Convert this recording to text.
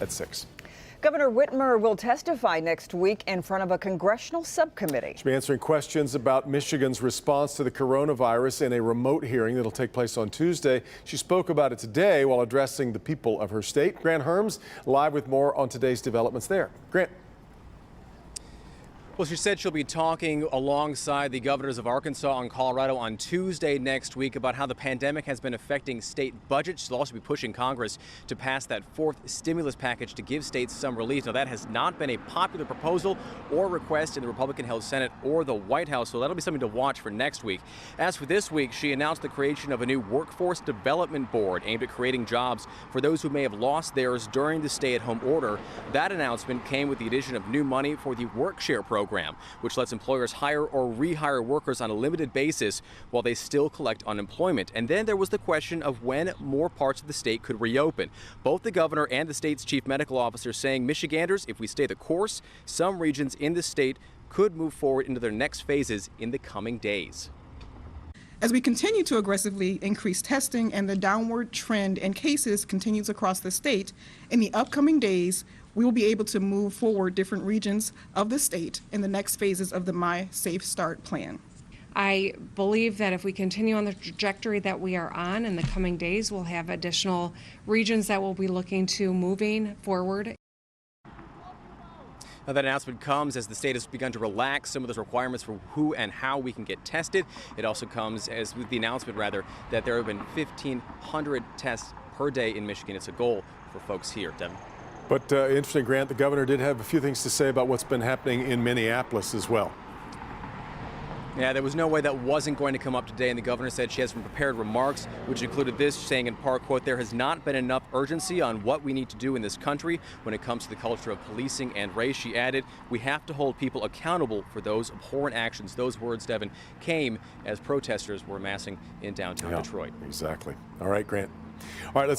at 6. Governor Whitmer will testify next week in front of a congressional subcommittee. She'll be answering questions about Michigan's response to the coronavirus in a remote hearing that'll take place on Tuesday. She spoke about it today while addressing the people of her state. Grant Herms live with more on today's developments there. Grant. Well, she said she'll be talking alongside the governors of Arkansas and Colorado on Tuesday next week about how the pandemic has been affecting state budgets. She'll also be pushing Congress to pass that fourth stimulus package to give states some relief. Now, that has not been a popular proposal or request in the Republican-held Senate or the White House, so that'll be something to watch for next week. As for this week, she announced the creation of a new workforce development board aimed at creating jobs for those who may have lost theirs during the stay-at-home order. That announcement came with the addition of new money for the work-share program, which lets employers hire or rehire workers on a limited basis while they still collect unemployment. And then there was the question of when more parts of the state could reopen. Both the governor and the state's chief medical officer saying Michiganders, if we stay the course, some regions in the state could move forward into their next phases in the coming days. As we continue to aggressively increase testing and the downward trend in cases continues across the state, in the upcoming days, we will be able to move forward different regions of the state in the next phases of the My Safe Start plan. I believe that if we continue on the trajectory that we are on in the coming days, we'll have additional regions that will be looking to moving forward. Now, that announcement comes as the state has begun to relax some of those requirements for who and how we can get tested. It also comes as with the announcement, that there have been 1,500 tests per day in Michigan. It's a goal for folks here. Devin. But interesting, Grant, the governor did have a few things to say about what's been happening in Minneapolis as well. Yeah, there was no way that wasn't going to come up today, and the governor said she has some prepared remarks, which included this, saying in part, quote, "There has not been enough urgency on what we need to do in this country when it comes to the culture of policing and race." She added, "We have to hold people accountable for those abhorrent actions." Those words, Devin, came as protesters were amassing in downtown Detroit. Exactly. All right, Grant. All right, let's